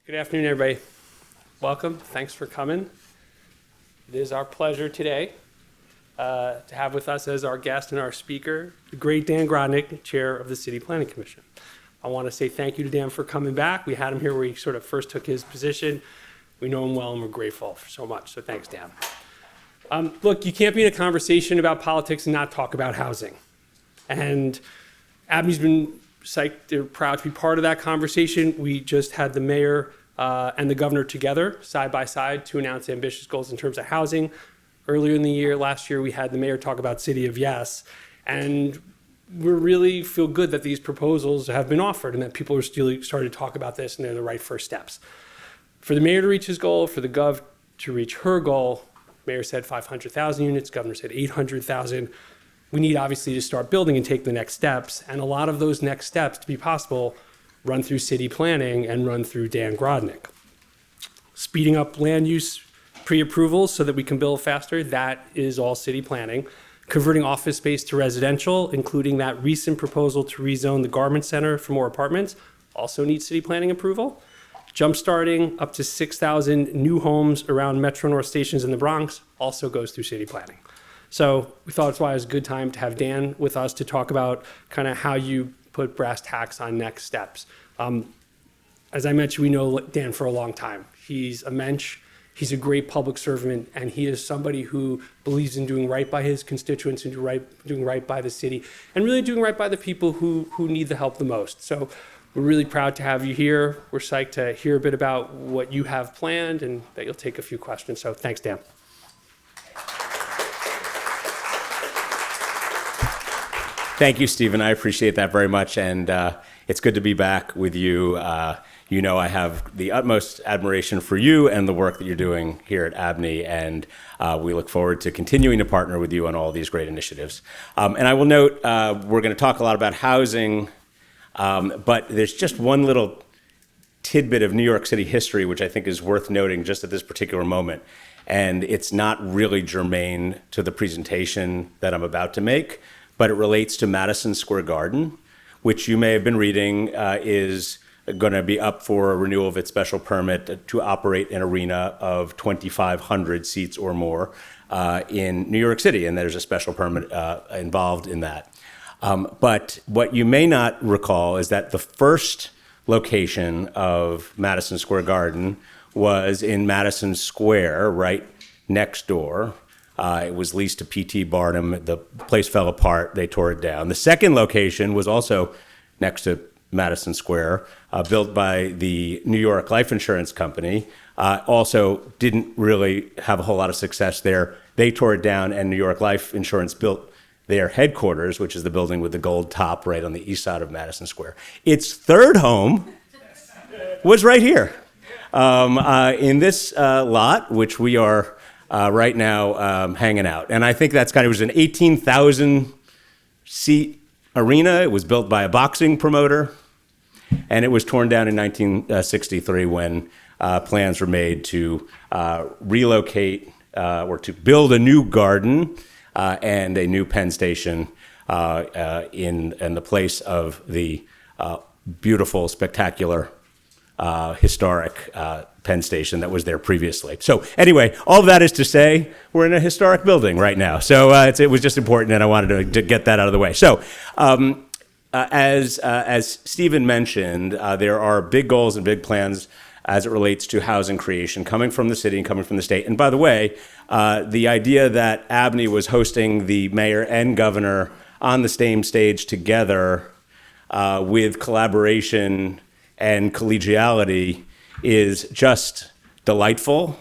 Good afternoon, everybody. Welcome. Thanks for coming. It is our pleasure today to have with us as our guest and our speaker, the great Dan Garodnick, Chair of the City Planning Commission. I want to say thank you to Dan for coming back. We had him here where he sort of first took his position. We know him well and we're grateful for so much. So thanks, Dan. Look, you can't be in a conversation about politics and not talk about housing. And ABNY's been psyched, they're proud to be part of that conversation. We just had the mayor and the governor together, side by side, to announce ambitious goals in terms of housing. Earlier in the year, last year, we had the mayor talk about City of Yes. And we really feel good that these proposals have been offered and that people are still starting to talk about this and they're the right first steps. For the mayor to reach his goal, for the gov to reach her goal, mayor said 500,000 units, governor said 800,000. We need obviously to start building and take the next steps. And a lot of those next steps to be possible run through city planning and run through Dan Garodnick. Speeding up land use pre-approvals so that we can build faster, that is all city planning. Converting office space to residential, including that recent proposal to rezone the Garment Center for more apartments, also needs city planning approval. Jumpstarting up to 6,000 new homes around Metro North stations in the Bronx also goes through city planning. So we thought it's why it was a good time to have Dan with us to talk about kind of how you put brass tacks on next steps. As I mentioned, we know Dan for a long time. He's a mensch, he's a great public servant, and he is somebody who believes in doing right by his constituents and doing right by the city, and really doing right by the people who need the help the most. So we're really proud to have you here. We're psyched to hear a bit about what you have planned and that you'll take a few questions. So thanks, Dan. Thank you, Stephen. I appreciate that very much, and it's good to be back with you. You know I have the utmost admiration for you and the work that you're doing here at ABNY, and we look forward to continuing to partner with you on all these great initiatives. And I will note, we're going to talk a lot about housing, but there's just one little tidbit of New York City history which I think is worth noting just at this particular moment, and it's not really germane to the presentation that I'm about to make, but it relates to Madison Square Garden, which you may have been reading is going to be up for a renewal of its special permit to operate an arena of 2,500 seats or more in New York City, and there's a special permit involved in that. But what you may not recall is that the first location of Madison Square Garden was in Madison Square, right next door. It was leased to P.T. Barnum. The place fell apart. They tore it down. The second location was also next to Madison Square, built by the New York Life Insurance Company. Also didn't really have a whole lot of success there. They tore it down, and New York Life Insurance built their headquarters, which is the building with the gold top right on the east side of Madison Square. Its third home was right here in this lot, which we are right now hanging out. And I think that's it was an 18,000 seat arena. It was built by a boxing promoter, and it was torn down in 1963 when plans were made to relocate or to build a new garden and a new Penn Station in the place of the beautiful, spectacular, historic Penn Station that was there previously. So anyway, all of that is to say, we're in a historic building right now. So it was just important, and I wanted to get that out of the way. So as Stephen mentioned, there are big goals and big plans as it relates to housing creation coming from the city and coming from the state. And by the way, the idea that ABNY was hosting the mayor and governor on the same stage together with collaboration and collegiality is just delightful.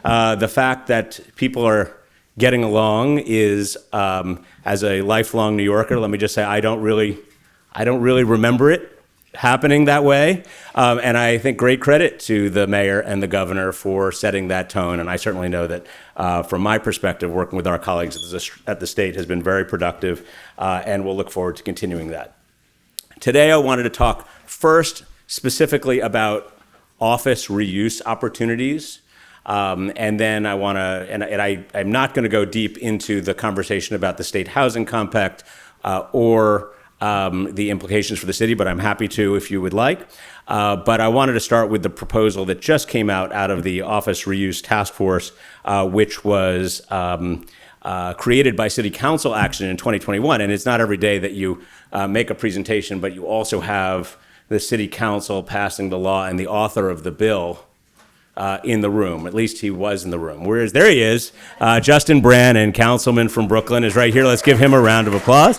The fact that people are getting along is, as a lifelong New Yorker, let me just say I don't really remember it happening that way. And I think great credit to the mayor and the governor for setting that tone. And I certainly know that from my perspective, working with our colleagues at the state has been very productive, and we'll look forward to continuing that. Today, I wanted to talk first specifically about office reuse opportunities. And then I want to, I'm not going to go deep into the conversation about the state housing compact or the implications for the city, but I'm happy to if you would like. But I wanted to start with the proposal that just came out of the Office Reuse Task Force, which was created by City Council action in 2021. And it's not every day that you make a presentation, but you also have the City Council passing the law and the author of the bill in the room. At least he was in the room. Whereas there he is, Justin Brannan, councilman from Brooklyn, is right here. Let's give him a round of applause.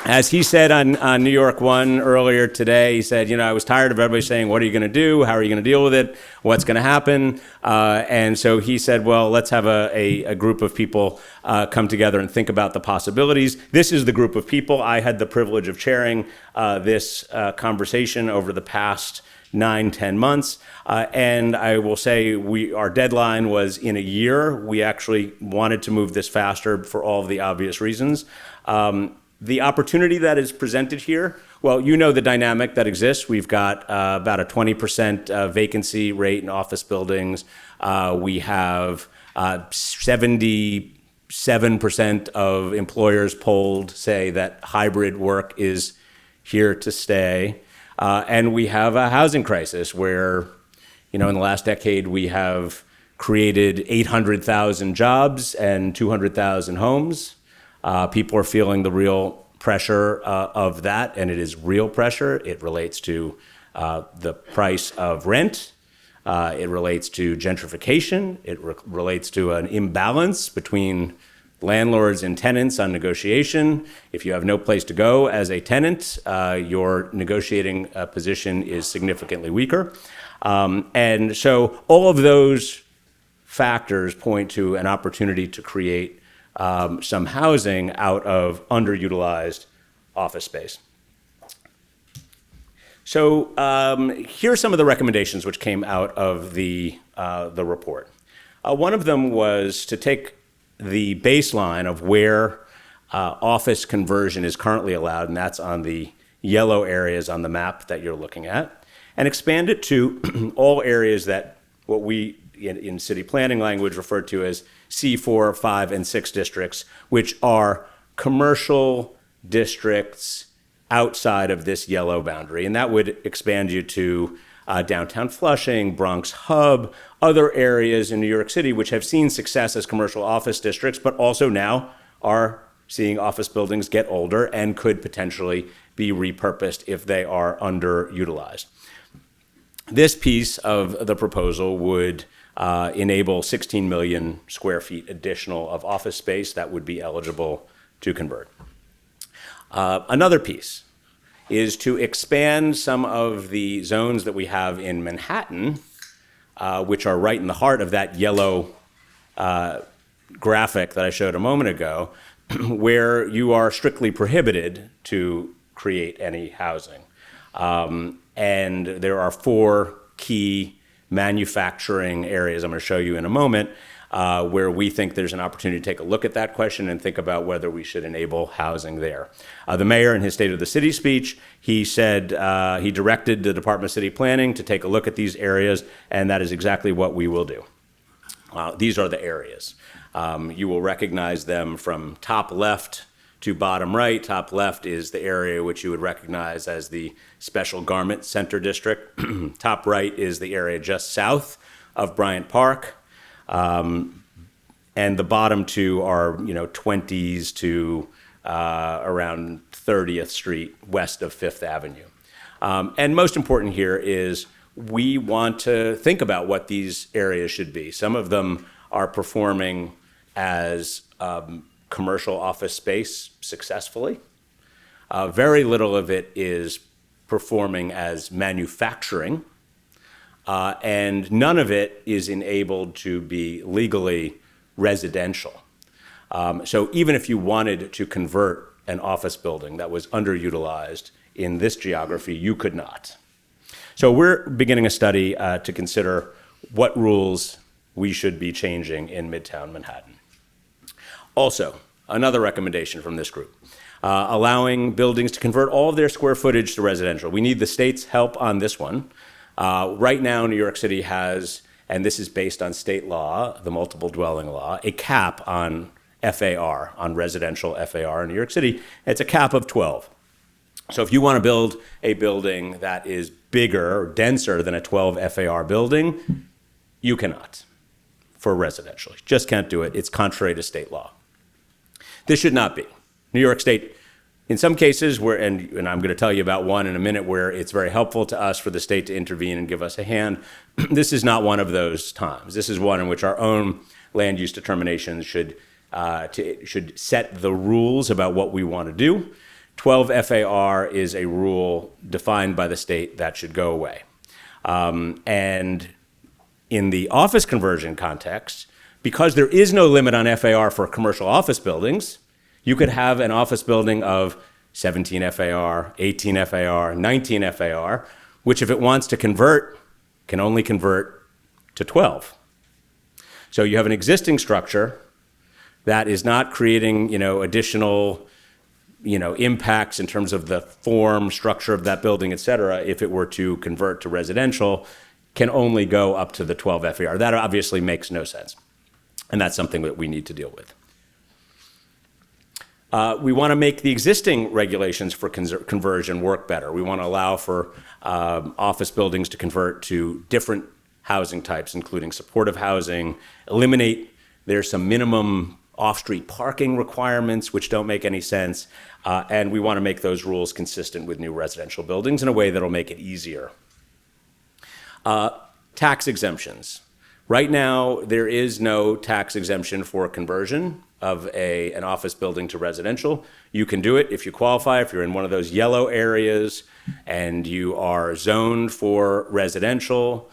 As he said on New York One earlier today, he said, I was tired of everybody saying, what are you going to do? How are you going to deal with it? What's going to happen? And so he said, well, let's have a group of people come together and think about the possibilities. This is the group of people. I had the privilege of chairing this conversation over the past 9-10 months. And I will say our deadline was in a year. We actually wanted to move this faster for all of the obvious reasons. The opportunity that is presented here, well, the dynamic that exists. We've got about a 20% vacancy rate in office buildings. We have 77% of employers polled say that hybrid work is here to stay. And we have a housing crisis where, in the last decade, we have created 800,000 jobs and 200,000 homes. People are feeling the real pressure of that, and it is real pressure. It relates to the price of rent. It relates to gentrification. It relates to an imbalance between landlords and tenants on negotiation. If you have no place to go as a tenant, your negotiating position is significantly weaker. And so all of those factors point to an opportunity to create some housing out of underutilized office space. So here are some of the recommendations which came out of the report. One of them was to take the baseline of where office conversion is currently allowed, and that's on the yellow areas on the map that you're looking at, and expand it to all areas that what we in city planning language refer to as C4, 5, and 6 districts, which are commercial districts outside of this yellow boundary. And that would expand you to downtown Flushing, Bronx Hub, other areas in New York City which have seen success as commercial office districts, but also now are seeing office buildings get older and could potentially be repurposed if they are underutilized. This piece of the proposal would enable 16 million square feet additional of office space that would be eligible to convert. Another piece is to expand some of the zones that we have in Manhattan, which are right in the heart of that yellow graphic that I showed a moment ago, where you are strictly prohibited to create any housing. And there are 4 key manufacturing areas I'm going to show you in a moment, where we think there's an opportunity to take a look at that question and think about whether we should enable housing there. The mayor, in his State of the City speech, he said he directed the Department of City Planning to take a look at these areas, and that is exactly what we will do. These are the areas. You will recognize them from top left to bottom right. Top left is the area which you would recognize as the Special Garment Center District. Top right is the area just south of Bryant Park. And the bottom 2 are, 20s to around 30th Street west of 5th Avenue. And most important here is we want to think about what these areas should be. Some of them are performing as commercial office space successfully. Very little of it is performing as manufacturing, and none of it is enabled to be legally residential. So even if you wanted to convert an office building that was underutilized in this geography, you could not. So we're beginning a study to consider what rules we should be changing in Midtown Manhattan. Also, another recommendation from this group, allowing buildings to convert all of their square footage to residential. We need the state's help on this one. Right now, New York City has, and this is based on state law, the multiple dwelling law, a cap on FAR, on residential FAR in New York City. It's a cap of 12. So if you want to build a building that is bigger or denser than a 12 FAR building, you cannot for residential. You just can't do it. It's contrary to state law. This should not be. New York State, in some cases, where, and I'm going to tell you about one in a minute, where it's very helpful to us for the state to intervene and give us a hand. This is not one of those times. This is one in which our own land use determinations should set the rules about what we want to do. 12 FAR is a rule defined by the state that should go away. And in the office conversion context, because there is no limit on FAR for commercial office buildings, you could have an office building of 17 FAR, 18 FAR, 19 FAR, which if it wants to convert, can only convert to 12. So you have an existing structure that is not creating, additional impacts in terms of the form, structure of that building, et cetera. If it were to convert to residential, can only go up to the 12 FAR. That obviously makes no sense. And that's something that we need to deal with. We want to make the existing regulations for conversion work better. We want to allow for office buildings to convert to different housing types, including supportive housing, there's some minimum off-street parking requirements, which don't make any sense, and we want to make those rules consistent with new residential buildings in a way that'll make it easier. Tax exemptions. Right now, there is no tax exemption for conversion of an office building to residential. You can do it if you qualify, if you're in one of those yellow areas and you are zoned for residential,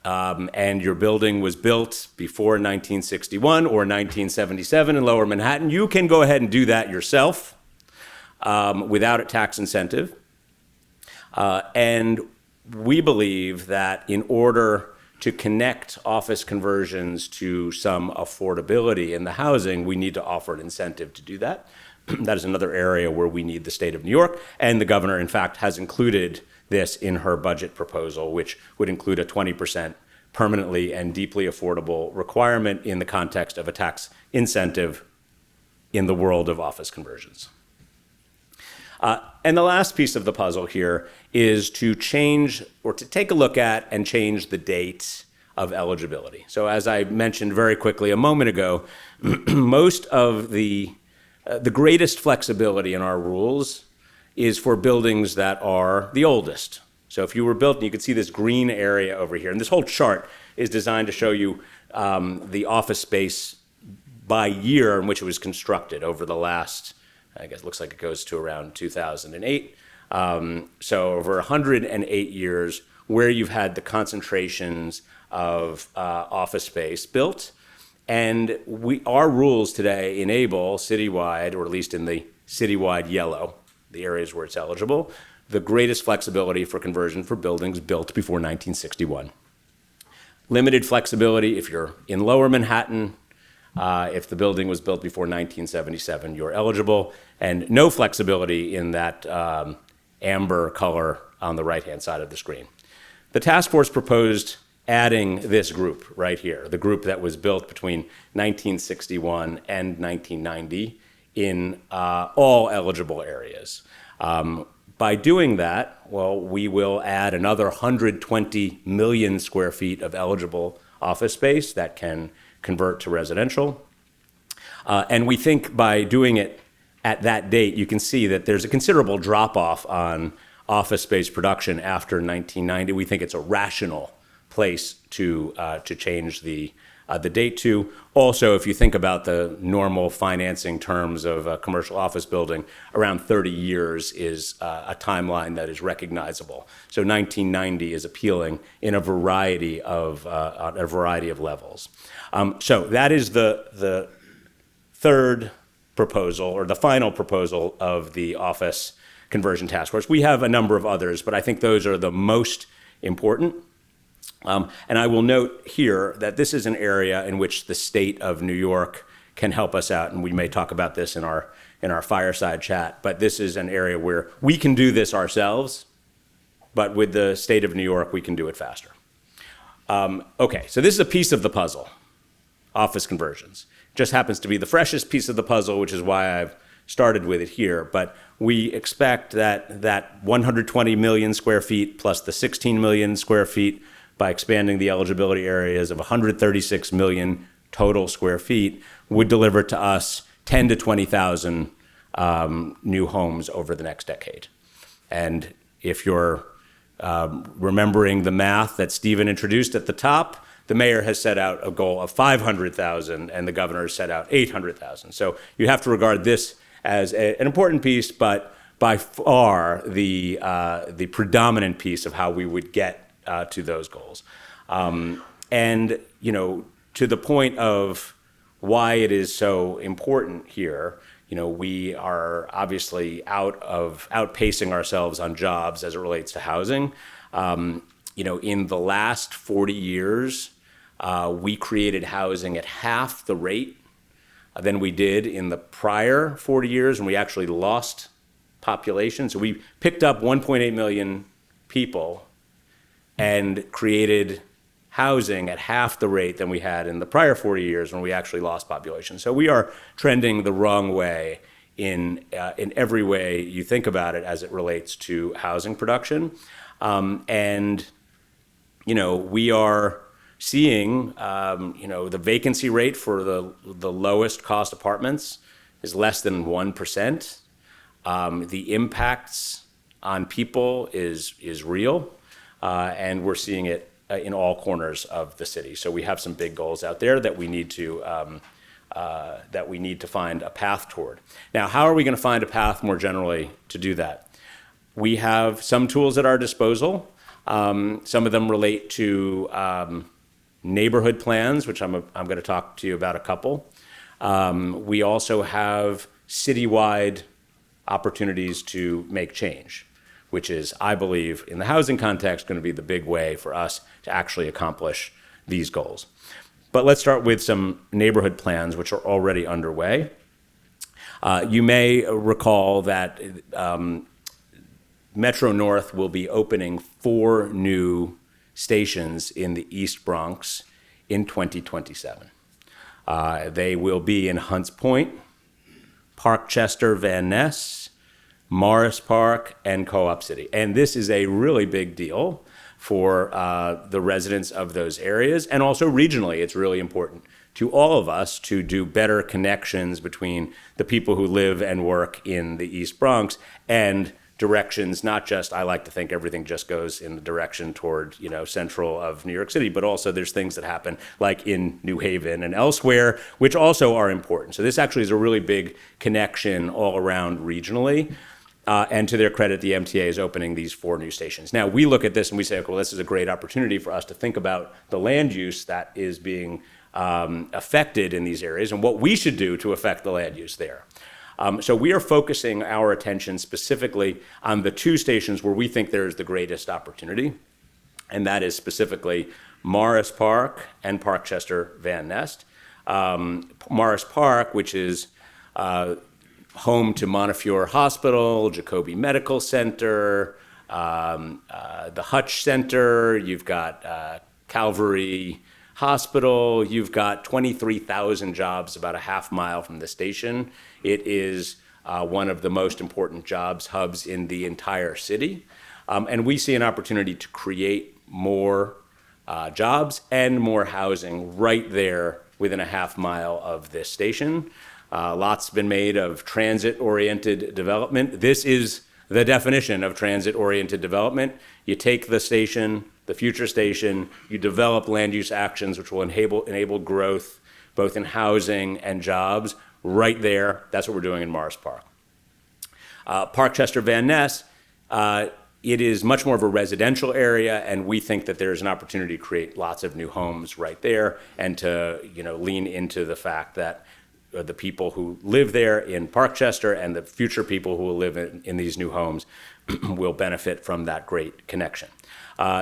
and your building was built before 1961 or 1977 in Lower Manhattan, you can go ahead and do that yourself without a tax incentive. And we believe that in order to connect office conversions to some affordability in the housing, we need to offer an incentive to do that. That is another area where we need the state of New York, and the governor, in fact, has included this in her budget proposal, which would include a 20% permanently and deeply affordable requirement in the context of a tax incentive in the world of office conversions. And the last piece of the puzzle here is to change, or to take a look at and change the date of eligibility. So as I mentioned very quickly a moment ago, most of the greatest flexibility in our rules is for buildings that are the oldest. So if you were built, and you can see this green area over here, and this whole chart is designed to show you the office space by year in which it was constructed over the last, I guess it looks like it goes to around 2008. So over 108 years where you've had the concentrations of office space built. And our rules today enable citywide, or at least in the citywide yellow, the areas where it's eligible, the greatest flexibility for conversion for buildings built before 1961. Limited flexibility if you're in Lower Manhattan. If the building was built before 1977, you're eligible, and no flexibility in that amber color on the right-hand side of the screen. The task force proposed adding this group right here, the group that was built between 1961 and 1990 in all eligible areas. By doing that, well, we will add another 120 million square feet of eligible office space that can convert to residential. And we think by doing it at that date, you can see that there's a considerable drop-off on office space production after 1990. We think it's a rational place to change the date to. Also, if you think about the normal financing terms of a commercial office building, around 30 years is a timeline that is recognizable. So 1990 is appealing in a variety of levels. So that is the third proposal, or the final proposal of the office conversion task force. We have a number of others, but I think those are the most important. And I will note here that this is an area in which the state of New York can help us out, and we may talk about this in our fireside chat, but this is an area where we can do this ourselves, but with the state of New York, we can do it faster. Okay, so this is a piece of the puzzle. office conversions. Just happens to be the freshest piece of the puzzle, which is why I've started with it here. But we expect that 120 million square feet plus the 16 million square feet by expanding the eligibility areas of 136 million total square feet would deliver to us 10 to 20,000 new homes over the next decade. And if you're remembering the math that Stephen introduced at the top, the mayor has set out a goal of 500,000 and the governor has set out 800,000. So you have to regard this as an important piece, but by far the predominant piece of how we would get to those goals. And, you know, to the point of why it is so important here, you know, we are obviously outpacing ourselves on jobs as it relates to housing. You know, in the last 40 years, we created housing at half the rate than we did in the prior 40 years, and we actually lost population. So we picked up 1.8 million people and created housing at half the rate than we had in the prior 40 years when we actually lost population. So we are trending the wrong way in every way you think about it as it relates to housing production. And, you know, we are seeing, you know, the vacancy rate for the lowest cost apartments is less than 1%. The impacts on people is real, and we're seeing it in all corners of the city. So we have some big goals out there that we need to find a path toward. Now, how are we going to find a path more generally to do that? We have some tools at our disposal. Some of them relate to neighborhood plans, which I'm going to talk to you about a couple. We also have citywide opportunities to make change, which is, I believe, in the housing context, going to be the big way for us to actually accomplish these goals. But let's start with some neighborhood plans, which are already underway. You may recall that Metro North will be opening 4 new stations in the East Bronx in 2027. They will be in Hunts Point, Parkchester, Van Ness, Morris Park, and Co-op City. And this is a really big deal for the residents of those areas. And also regionally, it's really important to all of us to do better connections between the people who live and work in the East Bronx and directions, not just, I like to think everything just goes in the direction toward, you know, central of New York City, but also there's things that happen like in New Haven and elsewhere, which also are important. So this actually is a really big connection all around regionally. And to their credit, the MTA is opening these 4 new stations. Now, we look at this and we say, okay, well, this is a great opportunity for us to think about the land use that is being affected in these areas and what we should do to affect the land use there. So we are focusing our attention specifically on the 2 stations where we think there is the greatest opportunity, and that is specifically Morris Park and Parkchester Van Nest. Morris Park, which is home to Montefiore Hospital, Jacobi Medical Center, the Hutch Center, you've got Calvary Hospital, you've got 23,000 jobs about a half mile from the station. It is one of the most important jobs hubs in the entire city. And we see an opportunity to create more jobs and more housing right there within a half mile of this station. Lots been made of transit-oriented development. This is the definition of transit-oriented development. You take the station, the future station, you develop land use actions which will enable growth both in housing and jobs right there. That's what we're doing in Morris Park. Parkchester Van Ness, it is much more of a residential area, and we think that there's an opportunity to create lots of new homes right there and to, you know, lean into the fact that the people who live there in Parkchester and the future people who will live in these new homes will benefit from that great connection.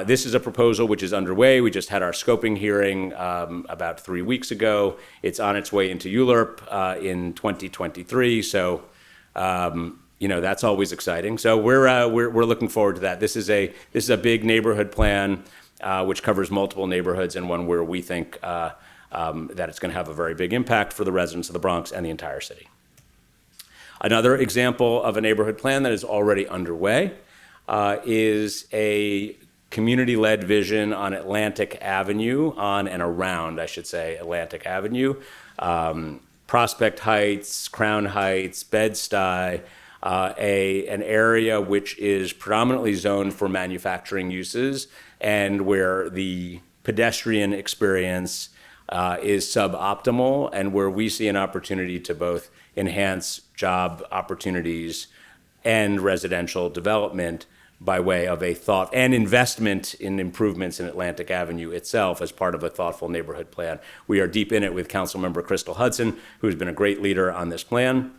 This is a proposal which is underway. We just had our scoping hearing about 3 weeks ago. It's on its way into ULURP in 2023. So, you know, that's always exciting. So we're looking forward to that. This is a big neighborhood plan which covers multiple neighborhoods and one where we think that it's going to have a very big impact for the residents of the Bronx and the entire city. Another example of a neighborhood plan that is already underway is a community-led vision on Atlantic Avenue, on and around, I should say, Atlantic Avenue, Prospect Heights, Crown Heights, Bed-Stuy, an area which is predominantly zoned for manufacturing uses and where the pedestrian experience is suboptimal, and where we see an opportunity to both enhance job opportunities and residential development by way of a thought and investment in improvements in Atlantic Avenue itself as part of a thoughtful neighborhood plan. We are deep in it with Councilmember Crystal Hudson, who's been a great leader on this plan,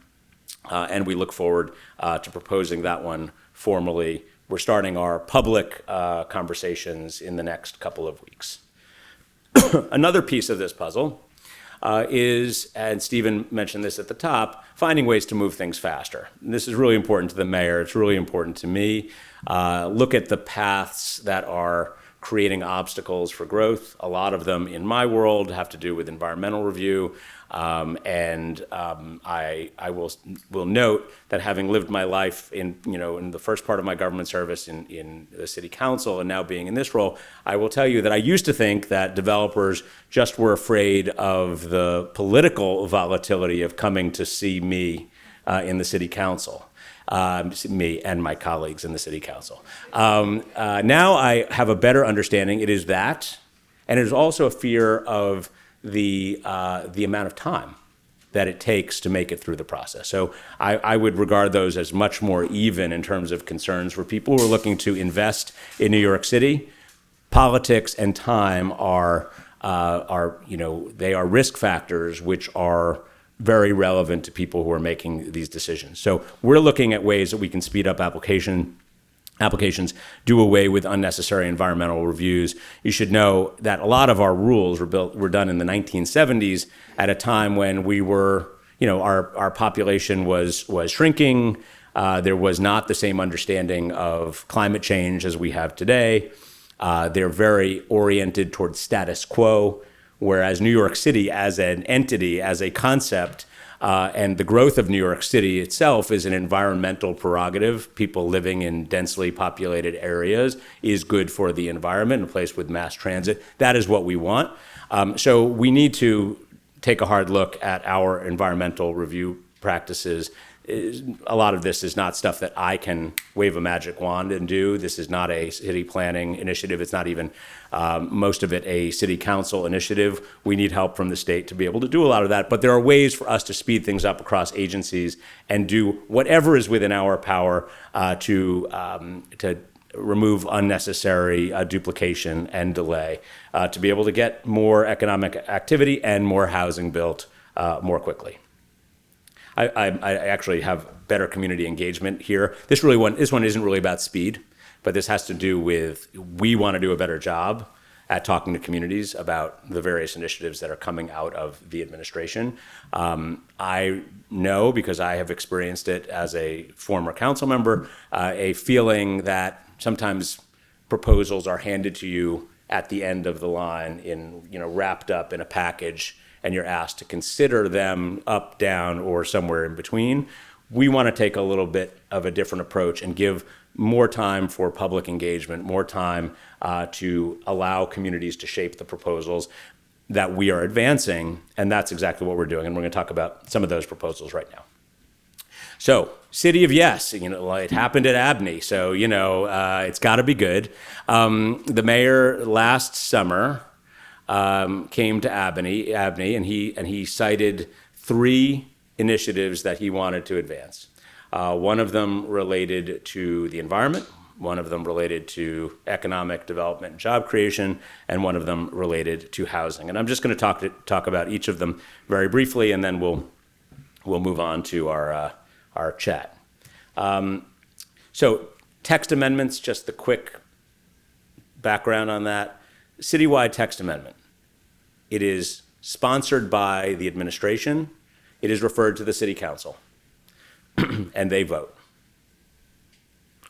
and we look forward to proposing that one formally. We're starting our public conversations in the next couple of weeks. Another piece of this puzzle is, and Stephen mentioned this at the top, finding ways to move things faster. And this is really important to the mayor. It's really important to me. Look at the paths that are creating obstacles for growth. A lot of them in my world have to do with environmental review. I will note that having lived my life in the first part of my government service in the city council and now being in this role, I will tell you that I used to think that developers just were afraid of the political volatility of coming to see me in the city council. Me and my colleagues in the city council. Now I have a better understanding. It is that, and it is also a fear of the amount of time that it takes to make it through the process. So I would regard those as much more even in terms of concerns for people who are looking to invest in New York City. Politics and time are they are risk factors which are very relevant to people who are making these decisions. So we're looking at ways that we can speed up applications, do away with unnecessary environmental reviews. You should know that a lot of our rules were done in the 1970s at a time when we were, our population was shrinking. There was not the same understanding of climate change as we have today. They're very oriented towards status quo. Whereas New York City as an entity, as a concept, and the growth of New York City itself is an environmental prerogative. People living in densely populated areas is good for the environment, a place with mass transit. That is what we want. So we need to take a hard look at our environmental review practices. A lot of this is not stuff that I can wave a magic wand and do. This is not a city planning initiative. It's not even most of it a city council initiative. We need help from the state to be able to do a lot of that. But there are ways for us to speed things up across agencies and do whatever is within our power to remove unnecessary duplication and delay, to be able to get more economic activity and more housing built more quickly. I actually have better community engagement here. This one isn't really about speed, but this has to do with we want to do a better job at talking to communities about the various initiatives that are coming out of the administration. I know, because I have experienced it as a former council member, a feeling that sometimes proposals are handed to you at the end of the line wrapped up in a package, and you're asked to consider them up, down, or somewhere in between. We want to take a little bit of a different approach and give more time for public engagement, more time to allow communities to shape the proposals that we are advancing, and that's exactly what we're doing, and we're going to talk about some of those proposals right now. So, City of Yes, it happened at ABNY, so it's got to be good. The mayor last summer came to ABNY, and he cited 3 initiatives that he wanted to advance. One of them related to the environment, one of them related to economic development and job creation, and one of them related to housing. And I'm just going to talk about each of them very briefly, and then we'll move on to our chat. So text amendments, just the quick background on that. Citywide text amendment. It is sponsored by the administration. It is referred to the city council, and they vote.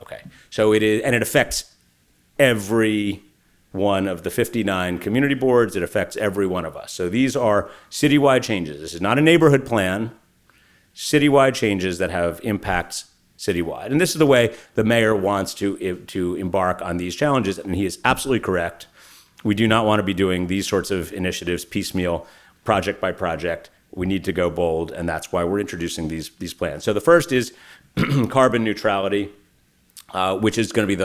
Okay, so it is, and it affects every one of the 59 community boards. It affects every one of us. So these are citywide changes. This is not a neighborhood plan, citywide changes that have impacts citywide. And this is the way the mayor wants to embark on these challenges, and he is absolutely correct. We do not want to be doing these sorts of initiatives piecemeal, project by project. We need to go bold, and that's why we're introducing these plans. So the first is carbon neutrality, which is going to be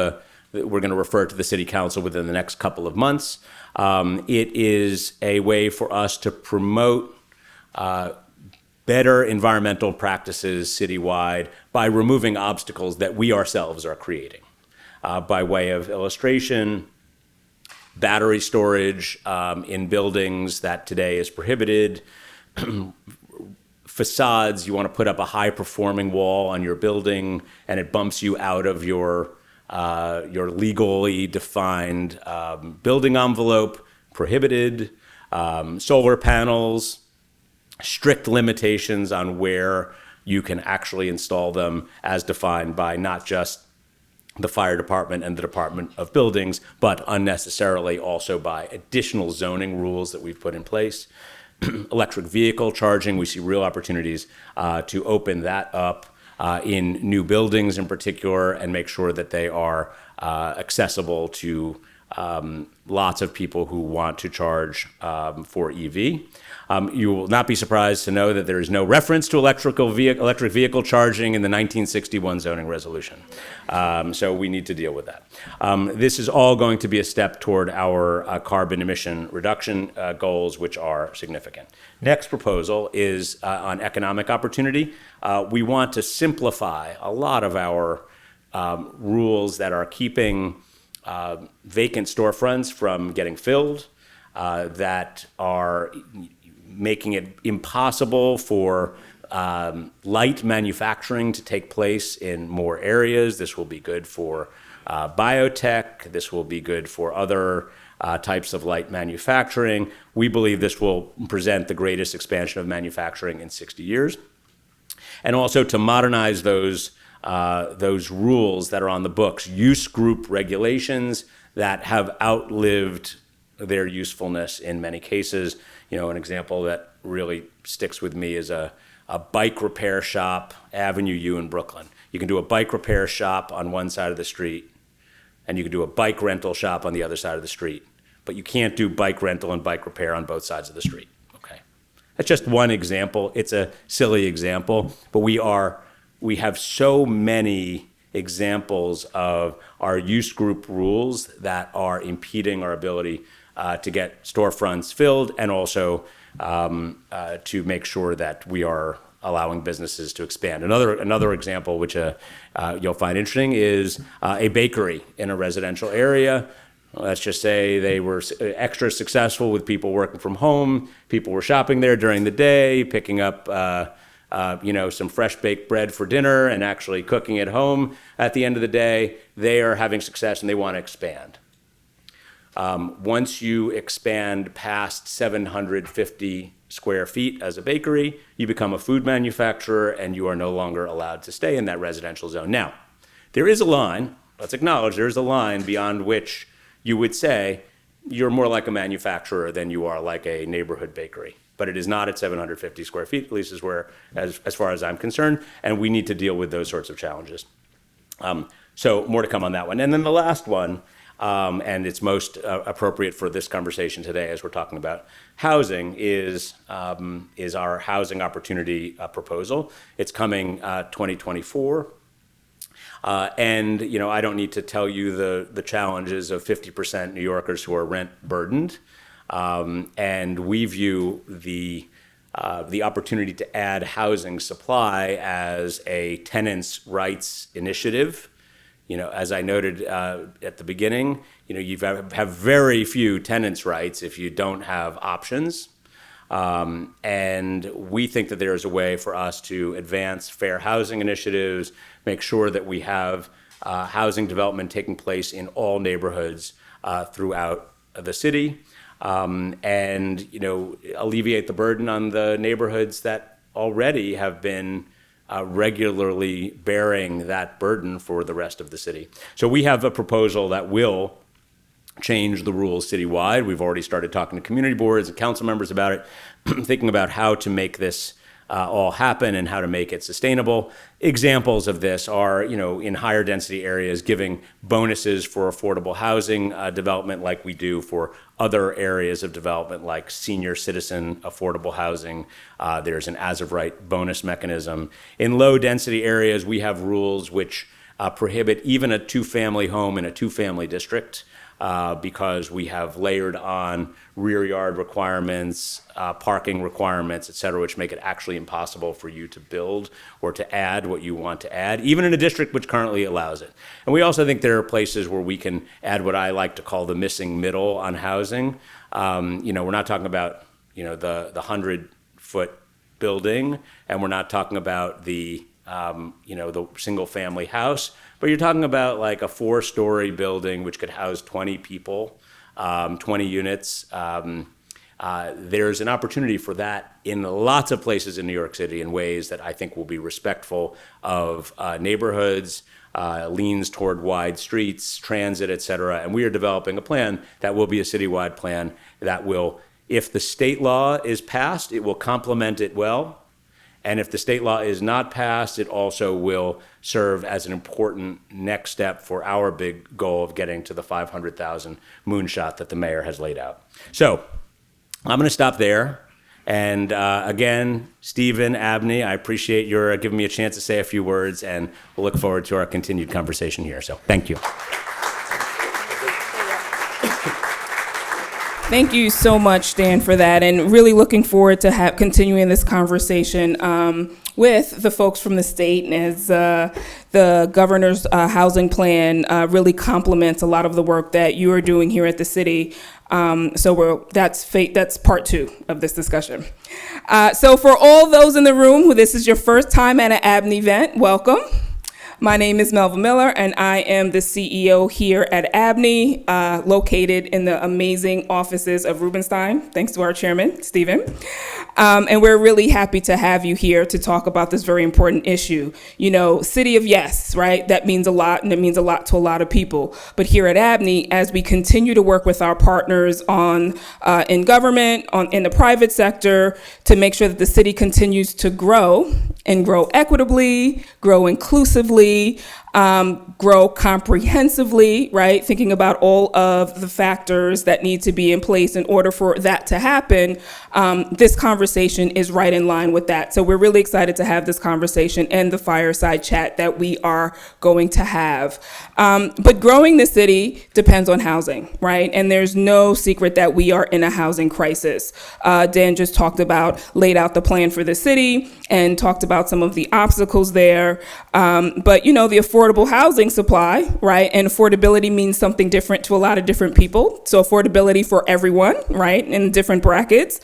we're going to refer to the city council within the next couple of months. It is a way for us to promote better environmental practices citywide by removing obstacles that we ourselves are creating. By way of illustration, battery storage in buildings that today is prohibited, facades, you want to put up a high-performing wall on your building and it bumps you out of your legally defined building envelope, prohibited. Solar panels, strict limitations on where you can actually install them as defined by not just the fire department and the Department of Buildings, but unnecessarily also by additional zoning rules that we've put in place. Electric vehicle charging, we see real opportunities to open that up in new buildings in particular and make sure that they are accessible to lots of people who want to charge for EV. You will not be surprised to know that there is no reference to electric vehicle charging in the 1961 zoning resolution. So we need to deal with that. This is all going to be a step toward our carbon emission reduction goals, which are significant. Next proposal is on economic opportunity. We want to simplify a lot of our rules that are keeping vacant storefronts from getting filled, that are making it impossible for light manufacturing to take place in more areas. This will be good for biotech. This will be good for other types of light manufacturing. We believe this will present the greatest expansion of manufacturing in 60 years. And also to modernize those rules that are on the books, use group regulations that have outlived their usefulness in many cases. An example that really sticks with me is a bike repair shop, Avenue U in Brooklyn. You can do a bike repair shop on one side of the street, and you can do a bike rental shop on the other side of the street. But you can't do bike rental and bike repair on both sides of the street. Okay, that's just one example. It's a silly example, but we have so many examples of our use group rules that are impeding our ability to get storefronts filled, and also to make sure that we are allowing businesses to expand. Another example, which you'll find interesting, is a bakery in a residential area. Let's just say they were extra successful with people working from home. People were shopping there during the day, picking up some fresh baked bread for dinner and actually cooking at home. At the end of the day, they are having success and they want to expand. Once you expand past 750 square feet as a bakery, you become a food manufacturer and you are no longer allowed to stay in that residential zone. Now, there is a line, let's acknowledge there is a line beyond which you would say you're more like a manufacturer than you are like a neighborhood bakery. But it is not at 750 square feet, at least as far as I'm concerned, and we need to deal with those sorts of challenges. So more to come on that one. And then the last one, and it's most appropriate for this conversation today as we're talking about housing, is our housing opportunity proposal. It's coming 2024. And I don't need to tell you the challenges of 50% New Yorkers who are rent burdened. And we view the opportunity to add housing supply as a tenants' rights initiative. As I noted at the beginning, you have very few tenants' rights if you don't have options. And we think that there is a way for us to advance fair housing initiatives, make sure that we have housing development taking place in all neighborhoods throughout the city. And alleviate the burden on the neighborhoods that already have been regularly bearing that burden for the rest of the city. So we have a proposal that will change the rules citywide. We've already started talking to community boards and council members about it, thinking about how to make this all happen and how to make it sustainable. Examples of this are, in higher density areas, giving bonuses for affordable housing development like we do for other areas of development like senior citizen affordable housing. There's an as of right bonus mechanism. In low density areas, we have rules which prohibit even a two-family home in a two-family district because we have layered on rear yard requirements, parking requirements, et cetera, which make it actually impossible for you to build or to add what you want to add, even in a district which currently allows it. And we also think there are places where we can add what I like to call the missing middle on housing. We're not talking about, the 100-foot building, and we're not talking about the single family house, but you're talking about like a 4-story building which could house 20 people, 20 units. There's an opportunity for that in lots of places in New York City in ways that I think will be respectful of neighborhoods, leans toward wide streets, transit, et cetera. And we are developing a plan that will be a citywide plan that will, if the state law is passed, it will complement it well. And if the state law is not passed, it also will serve as an important next step for our big goal of getting to the 500,000 moonshot that the mayor has laid out. So I'm going to stop there. And again, Stephen, Abney, I appreciate your giving me a chance to say a few words, and we'll look forward to our continued conversation here. So thank you. Thank you so much, Dan, for that, and really looking forward to continuing this conversation with the folks from the state, and as the governor's housing plan really complements a lot of the work that you are doing here at the city. That's part 2 of this discussion. So for all those in the room who this is your first time at an ABNY event, welcome. My name is Melva Miller, and I am the CEO here at ABNY, located in the amazing offices of Rubenstein, thanks to our chairman, Stephen. And we're really happy to have you here to talk about this very important issue. City of yes, right? That means a lot, and it means a lot to a lot of people. But here at ABNY, as we continue to work with our partners in government, in the private sector, to make sure that the city continues to grow and grow equitably, grow inclusively, grow comprehensively, right? Thinking about all of the factors that need to be in place in order for that to happen. This conversation is right in line with that. So we're really excited to have this conversation and the fireside chat that we are going to have. But growing the city depends on housing, right? And there's no secret that we are in a housing crisis. Dan just laid out the plan for the city and talked about some of the obstacles there. But the affordable housing supply, right? And affordability means something different to a lot of different people. So affordability for everyone, right? In different brackets,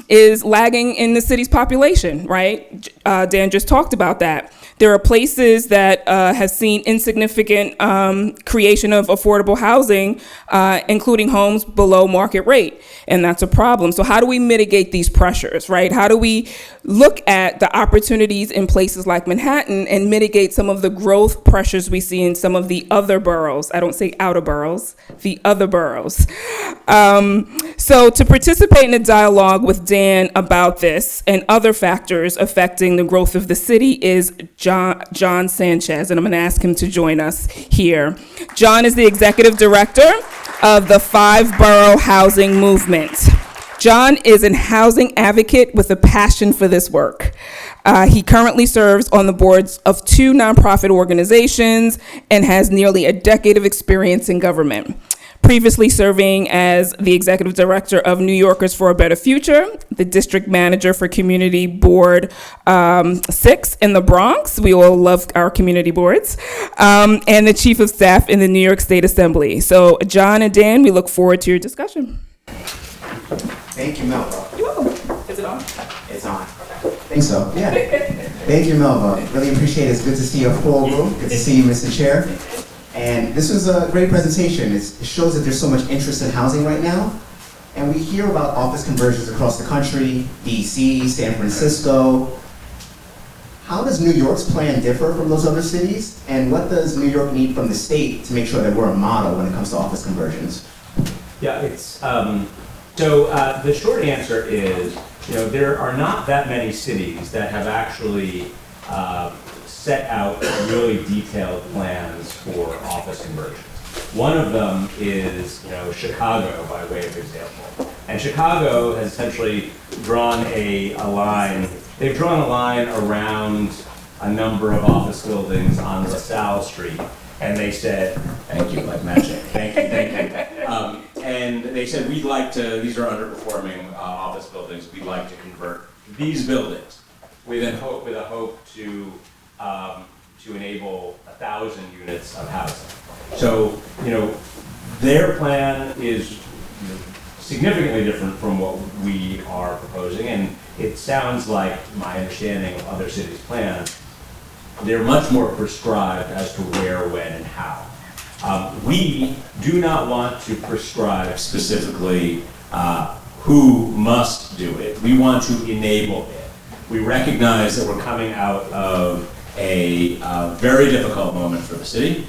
is lagging in the city's population, right? Dan just talked about that. There are places that has seen insignificant creation of affordable housing, including homes below market rate, and that's a problem. So how do we mitigate these pressures, right? How do we look at the opportunities in places like Manhattan and mitigate some of the growth pressures we see in some of the other boroughs? I don't say outer boroughs, the other boroughs. So to participate in a dialogue with Dan about this and other factors affecting the growth of the city is John Sanchez, and I'm going to ask him to join us here. John is the executive director of the 5-Borough Housing Movement. John is a housing advocate with a passion for this work. He currently serves on the boards of 2 nonprofit organizations and has nearly a decade of experience in government. Previously serving as the executive director of New Yorkers for a Better Future, the district manager for Community Board 6 in the Bronx. We all love our community boards. And the chief of staff in the New York State Assembly. So John and Dan, we look forward to your discussion. Thank you, Melva. You're welcome. Is it on? It's on. I think so, yeah. Thank you, Melva. Really appreciate it. It's good to see a full room. Good to see you, Mr. Chair. And this was a great presentation. It shows that there's so much interest in housing right now. And we hear about office conversions across the country, DC, San Francisco. how does New York's plan differ from those other cities? And what does New York need from the state to make sure that we're a model when it comes to office conversions? Yeah, the short answer is, there are not that many cities that have actually set out really detailed plans for office conversions. One of them is, Chicago, by way of example. And Chicago has essentially drawn a line. They've drawn a line around a number of office buildings on LaSalle Street, and they said, "Thank you, like magic. Thank you." And they said, "We'd like to. These are underperforming office buildings. We'd like to convert these buildings with a hope to enable 1,000 units of housing." So, their plan is significantly different from what we are proposing, and it sounds like my understanding of other cities' plans, they're much more prescribed as to where, when, and how. We do not want to prescribe specifically who must do it. We want to enable it. We recognize that we're coming out of a very difficult moment for the city.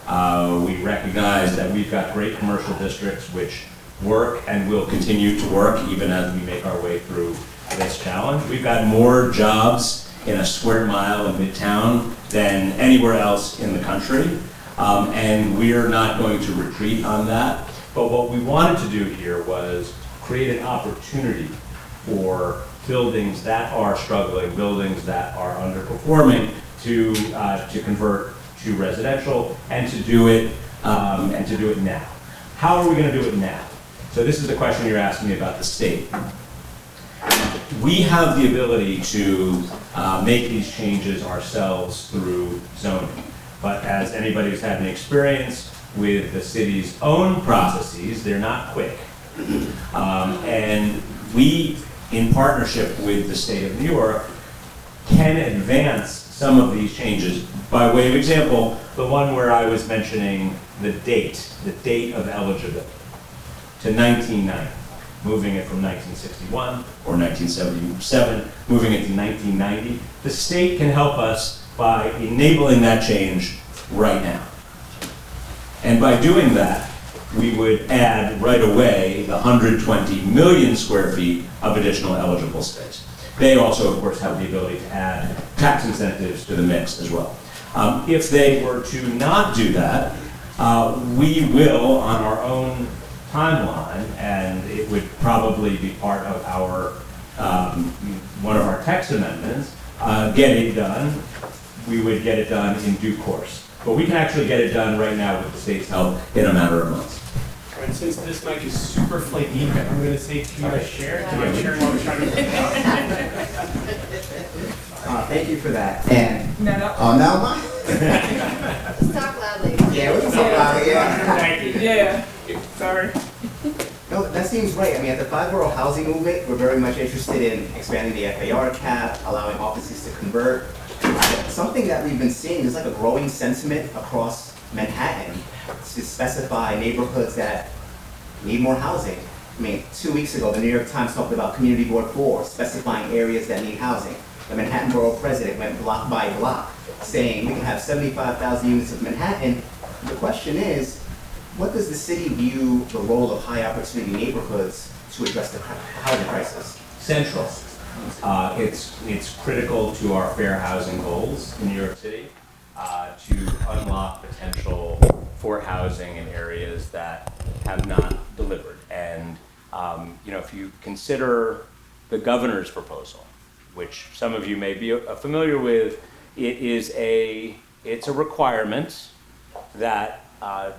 We recognize that we've got great commercial districts which work and will continue to work even as we make our way through this challenge. We've got more jobs in a square mile of Midtown than anywhere else in the country, and we're not going to retreat on that. But what we wanted to do here was create an opportunity for buildings that are struggling, buildings that are underperforming, to convert to residential, and to do it now. How are we going to do it now? So this is the question you're asking me about the state. We have the ability to make these changes ourselves through zoning. But as anybody who's had an experience with the city's own processes, they're not quick. And we, in partnership with the state of New York, can advance some of these changes. By way of example, the one where I was mentioning the date of eligibility to 1990, moving it from 1961 or 1977, moving it to 1990. The state can help us by enabling that change right now. And by doing that, we would add right away the 120 million square feet of additional eligible space. They also, of course, have the ability to add tax incentives to the mix as well. If they were to not do that, we will, on our own timeline, and it would probably be part of our one of our text amendments, get it done. We would get it done in due course. But we can actually get it done right now with the state's help in a matter of months. All right, since this mic is super flaky, I'm going to say, can you share? Do you share while we're trying to... Thank you for that. And No. oh, now mine. Just talk loudly. Yeah, we can talk about it. Yeah. Thank you. Yeah. Sorry. No, that seems right. I mean, at the five-borough housing movement, we're very much interested in expanding the FAR cap, allowing offices to convert. Something that we've been seeing is like a growing sentiment across Manhattan to specify neighborhoods that need more housing. I mean, 2 weeks ago, the New York Times talked about Community Board 4, specifying areas that need housing. The Manhattan Borough President went block by block, saying we can have 75,000 units of Manhattan. The question is, what does the city view the role of high opportunity neighborhoods to address the housing crisis? Central. It's critical to our fair housing goals in New York City to unlock potential for housing in areas that have not delivered. And if you consider the governor's proposal, which some of you may be familiar with, it's a requirement that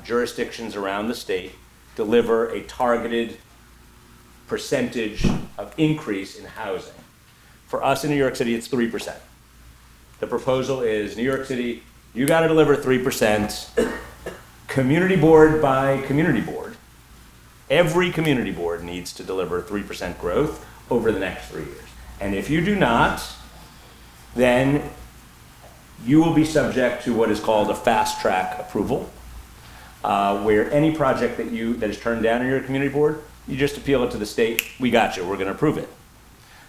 jurisdictions around the state deliver a targeted percentage of increase in housing. For us in New York City, it's 3%. The proposal is New York City, you got to deliver 3%, community board by community board. Every community board needs to deliver 3% growth over the next 3 years. And if you do not, then you will be subject to what is called a fast track approval, where any project that is turned down in your community board, you just appeal it to the state. We got you. We're going to approve it.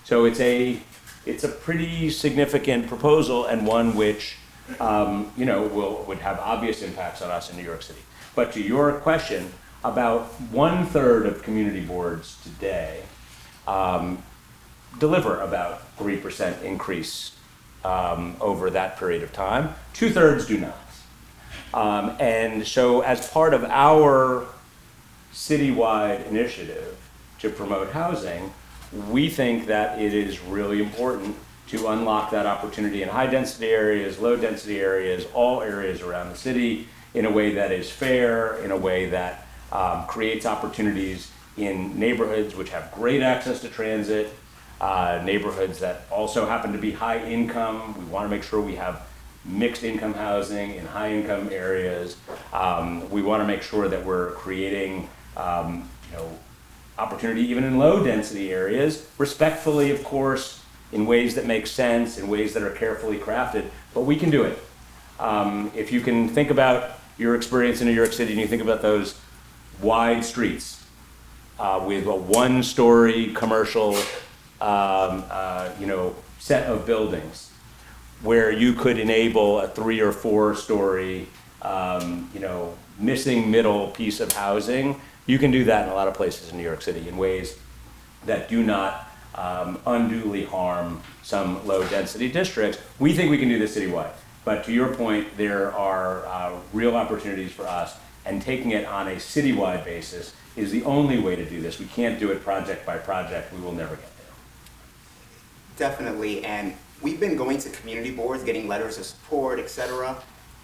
So it's a it's a pretty significant proposal and one which, would have obvious impacts on us in New York City. But to your question, about 1/3 of community boards today deliver about 3% increase over that period of time. 2/3 do not. And so as part of our citywide initiative to promote housing, we think that it is really important to unlock that opportunity in high density areas, low density areas, all areas around the city in a way that is fair, in a way that creates opportunities in neighborhoods which have great access to transit, neighborhoods that also happen to be high income. We want to make sure we have mixed income housing in high income areas. We want to make sure that we're creating opportunity even in low density areas, respectfully, of course, in ways that make sense, in ways that are carefully crafted, but we can do it. If you can think about your experience in New York City and you think about those wide streets with a one-story commercial set of buildings where you could enable a 3 or 4 story missing middle piece of housing, you can do that in a lot of places in New York City in ways that do not unduly harm some low density districts. We think we can do this citywide, but to your point, there are real opportunities for us, and taking it on a citywide basis is the only way to do this. We can't do it project by project. We will never get there. Definitely, and we've been going to community boards, getting letters of support, etc.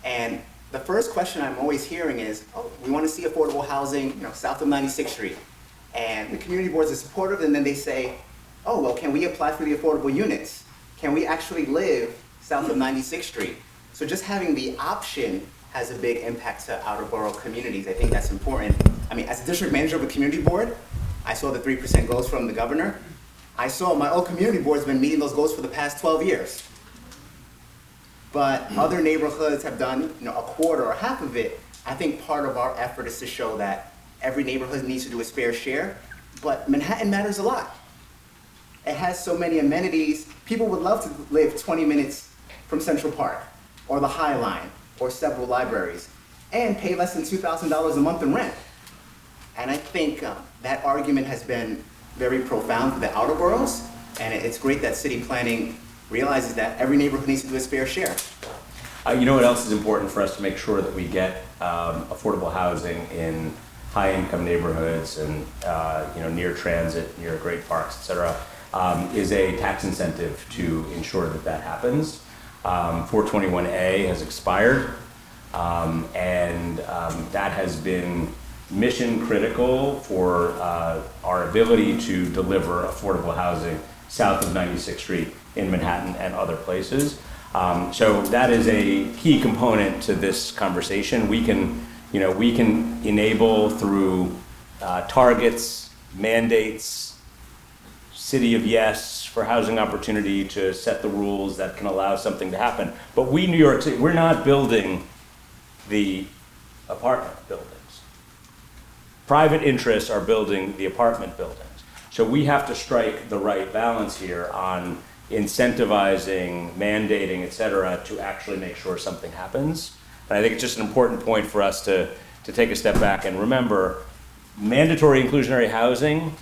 And the first question I'm always hearing is, oh, we want to see affordable housing, south of 96th Street. And the community boards are supportive, and then they say, oh, well, can we apply for the affordable units? Can we actually live south of 96th Street? So just having the option has a big impact to outer borough communities. I think that's important. I mean, as a district manager of a community board, I saw the 3% goals from the governor. I saw my own community board's been meeting those goals for the past 12 years. But other neighborhoods have done, a quarter or half of it. I think part of our effort is to show that every neighborhood needs to do its fair share, but Manhattan matters a lot. It has so many amenities. People would love to live 20 minutes from Central Park, or the High Line, or several libraries, and pay less than $2,000 a month in rent. And I think that argument has been very profound for the outer boroughs, and it's great that city planning realizes that every neighborhood needs to do its fair share. You know what else is important for us to make sure that we get affordable housing in high-income neighborhoods and near transit, near great parks, et cetera, is a tax incentive to ensure that that happens. 421A has expired, and that has been mission critical for our ability to deliver affordable housing south of 96th Street in Manhattan and other places. So that is a key component to this conversation. We can enable through targets, mandates, city of yes for housing opportunity to set the rules that can allow something to happen. But we, New York City, we're not building the apartment buildings. Private interests are building the apartment buildings. So we have to strike the right balance here on incentivizing, mandating, et cetera, to actually make sure something happens. And I think it's just an important point for us to take a step back and remember mandatory inclusionary housing,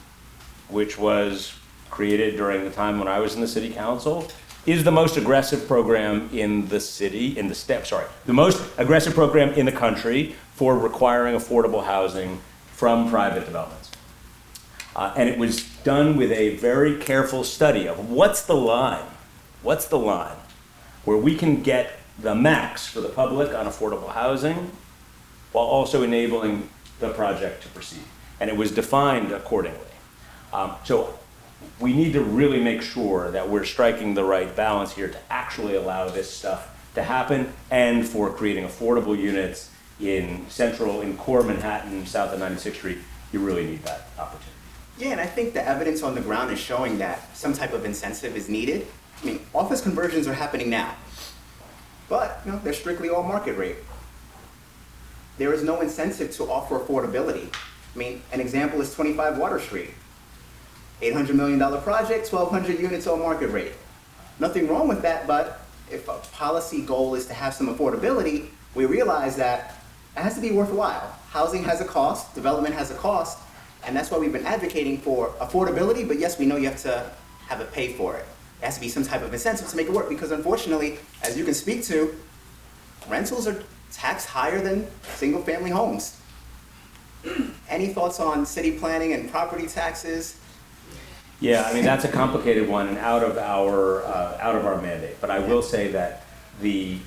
which was created during the time when I was in the city council, is the most aggressive program in the city, the most aggressive program in the country for requiring affordable housing from private developments. And it was done with a very careful study of what's the line where we can get the max for the public on affordable housing while also enabling the project to proceed. And it was defined accordingly. So we need to really make sure that we're striking the right balance here to actually allow this stuff to happen and for creating affordable units in core Manhattan, south of 96th Street. You really need that opportunity. Yeah, and I think the evidence on the ground is showing that some type of incentive is needed. I mean, office conversions are happening now, but they're strictly all market rate. There is no incentive to offer affordability. I mean, an example is 25 Water Street. $800 million project, 1,200 units on market rate. nothing wrong with that, but if a policy goal is to have some affordability, we realize that it has to be worthwhile. Housing has a cost, development has a cost, and that's why we've been advocating for affordability, but yes, we know you have to have it paid for it. There has to be some type of incentive to make it work, because unfortunately, as you can speak to, rentals are taxed higher than single-family homes. Any thoughts on city planning and property taxes? Yeah, I mean, that's a complicated one and out of our mandate. But I will say that the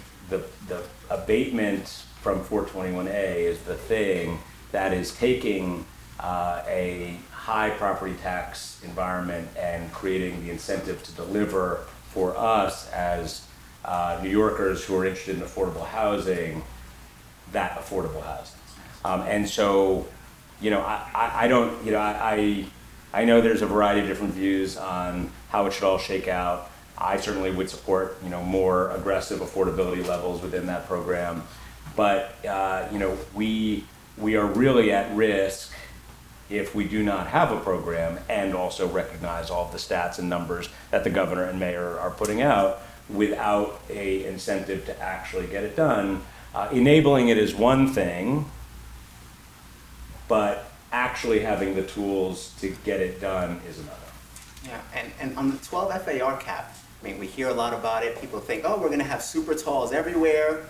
abatement from 421A is the thing that is taking a high property tax environment and creating the incentive to deliver for us as New Yorkers who are interested in affordable housing, that affordable housing. And so, you know, I don't, you know, I know there's a variety of different views on how it should all shake out. I certainly would support, you know, more aggressive affordability levels within that program. But, you know, we are really at risk if we do not have a program and also recognize all of the stats and numbers that the governor and mayor are putting out without a incentive to actually get it done. Enabling it is one thing, but actually having the tools to get it done is another. Yeah, and on the 12 FAR cap, I mean, we hear a lot about it. People think, oh, we're gonna have super talls everywhere.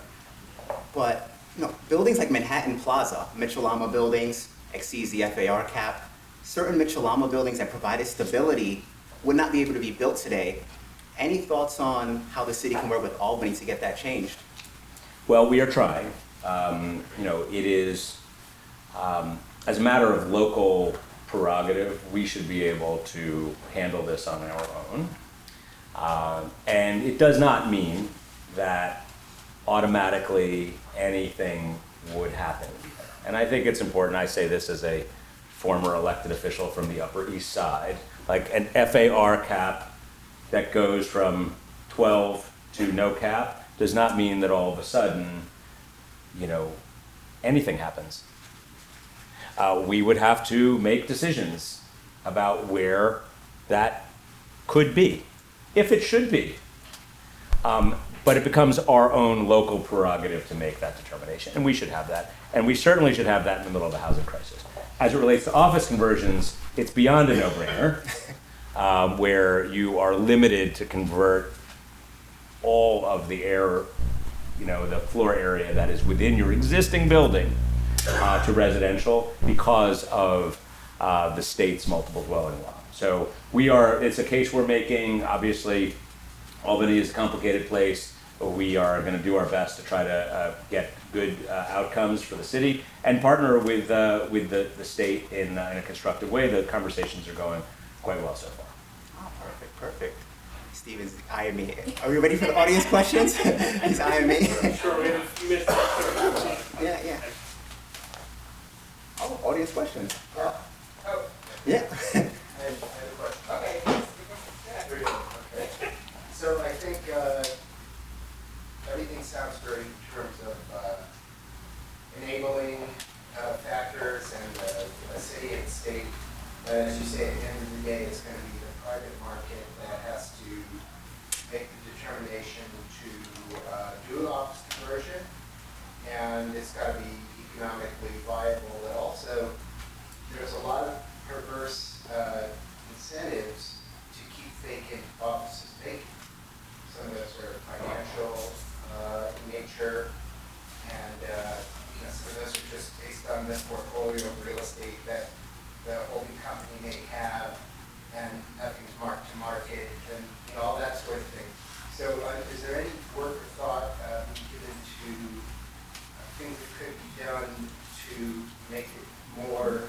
But, you know, buildings like Manhattan Plaza, Mitchell-Lama buildings, exceeds the FAR cap. Certain Mitchell-Lama buildings that provided stability would not be able to be built today. Any thoughts on how the city can work with Albany to get that changed? Well, we are trying. You know, it is, as a matter of local prerogative, we should be able to handle this on our own. And it does not mean that automatically anything would happen. And I think it's important, I say this as a former elected official from the Upper East Side, like an FAR cap that goes from 12 to no cap does not mean that all of a sudden, you know, anything happens. We would have to make decisions about where that could be, if it should be. But it becomes our own local prerogative to make that determination, and we should have that. And we certainly should have that in the middle of a housing crisis. As it relates to office conversions, it's beyond a no-brainer, where you are limited to convert all of the air, you know, the floor area that is within your existing building to residential because of the state's multiple dwelling law. So it's a case we're making. Obviously, Albany is a complicated place. We are going to do our best to try to get good outcomes for the city and partner with the state in a constructive way. The conversations are going quite well so far. Oh, perfect. Steven's eyeing me. Are we ready for the audience questions? He's eyeing me. Sure, we have a few minutes. Yeah. Oh, audience questions. Oh. Yeah. I have a question. Okay. Okay. So I think everything sounds great in terms of enabling factors and the city and state. But as you say, at the end of the day, it's going to be the private market that has to make the determination to do an office conversion, and it's got to be economically viable. But also, there's a lot of perverse incentives to keep vacant offices vacant. Some of those are financial in nature, and some of those are just based on the portfolio of real estate that the holding company may have, and nothing's marked to market, and all that sort of thing. So, is there any work or thought given to things that could be done to make it more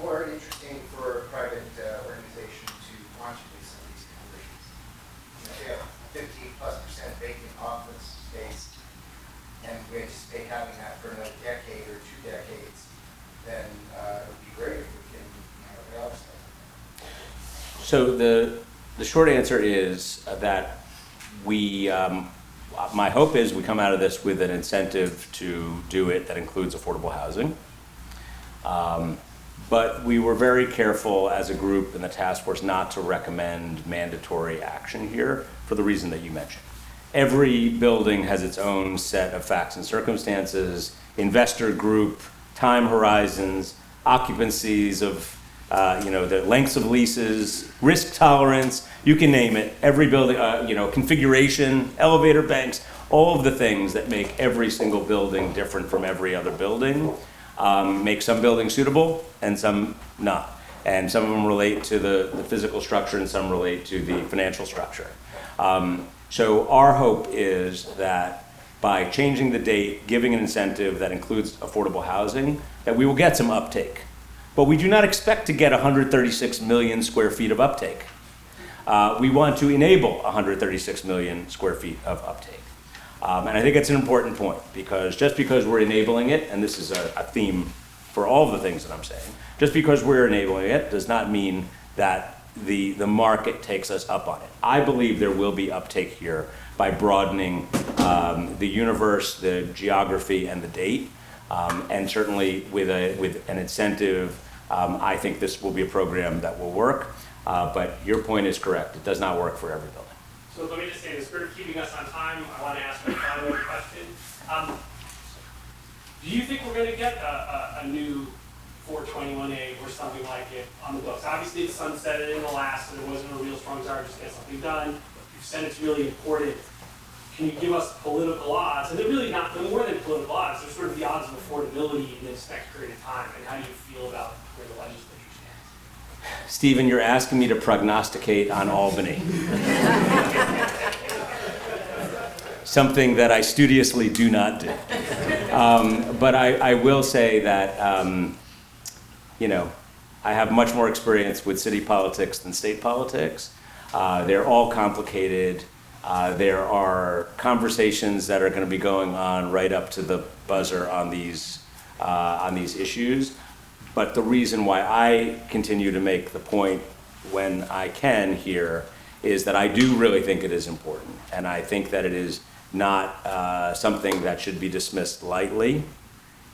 more interesting for a private organization to want to do some of these conversions? If you have 50+% vacant office space, and we anticipate having that for another decade or 2 decades, then it would be great if we can avail ourselves of that. So the short answer is that we, my hope is we come out of this with an incentive to do it that includes affordable housing. But we were very careful as a group in the task force not to recommend mandatory action here for the reason that you mentioned. Every building has its own set of facts and circumstances, investor group, time horizons, occupancies of, the lengths of leases, risk tolerance, you can name it. Every building, configuration, elevator banks, all of the things that make every single building different from every other building make some buildings suitable and some not. And some of them relate to the physical structure and some relate to the financial structure. So our hope is that by changing the date, giving an incentive that includes affordable housing, that we will get some uptake. But we do not expect to get 136 million square feet of uptake. We want to enable 136 million square feet of uptake. And I think it's an important point, because just because we're enabling it, and this is a theme for all of the things that I'm saying, just because we're enabling it does not mean that the market takes us up on it. I believe there will be uptake here by broadening the universe, the geography, and the date. And certainly with an incentive, I think this will be a program that will work. But your point is correct. It does not work for every building. So let me just say, in the spirit of keeping us on time, I want to ask my final question. Do you think we're going to get a new 421A or something like it on the books? Obviously, it's sunsetted in the last, and there wasn't a real strong desire to just get something done. You've said it's really important. Can you give us political odds? And they're really not, they're more than political odds. They're sort of the odds of affordability in this next period of time. And how do you feel about where the legislature stands? Stephen, you're asking me to prognosticate on Albany. Something that I studiously do not do. But I will say that, I have much more experience with city politics than state politics. They're all complicated. There are conversations that are going to be going on right up to the buzzer on these issues. But the reason why I continue to make the point when I can here is that I do really think it is important. And I think that it is not something that should be dismissed lightly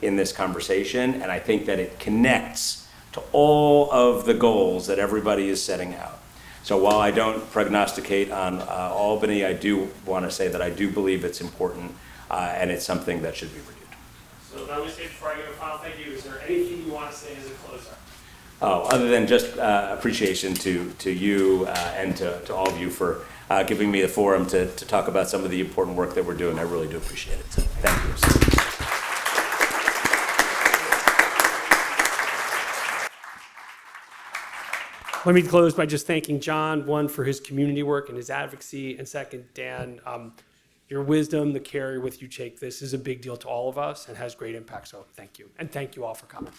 in this conversation. And I think that it connects to all of the goals that everybody is setting out. So while I don't prognosticate on Albany, I do want to say that I do believe it's important and it's something that should be reviewed. So let me say before I give a final thank you, is there anything you want to say as a closer? Oh, other than just appreciation to you and to all of you for giving me the forum to talk about some of the important work that we're doing. I really do appreciate it. So thank you. Let me close by just thanking John, one, for his community work and his advocacy, and second, Dan, your wisdom, the care with you take this is a big deal to all of us and has great impact, so thank you. And thank you all for coming.